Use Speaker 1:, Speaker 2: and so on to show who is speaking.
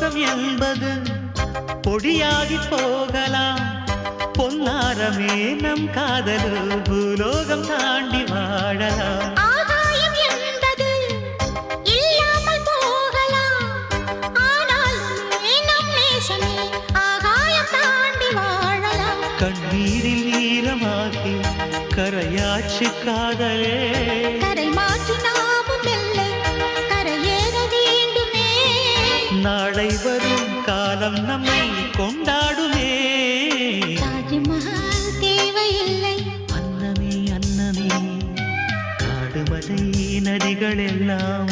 Speaker 1: பூலோகம் என்பது பொடியாகி போகலாம். பொன்னாரமே நம் காதலு பூலோகம் தாண்டி வாழலாம்.
Speaker 2: ஆகாயம் என்பது இல்லாமல் போகலாம். ஆனால் நம் நேசமே ஆகாயம் தாண்டி வாழலாம்.
Speaker 1: கண்ணீரில் ஈரமாகி கரையாட்சி காதலே,
Speaker 2: கரை மாற்றி நாமும் இல்லை கரையேற வேண்டுமே.
Speaker 1: நாளை வரும் காலம் நம்மை கொண்டாடுமே.
Speaker 2: தாஜ்மஹால் தேவையில்லை
Speaker 1: அன்னமே அன்னமே, காடுமலை நதிகள் எல்லாம்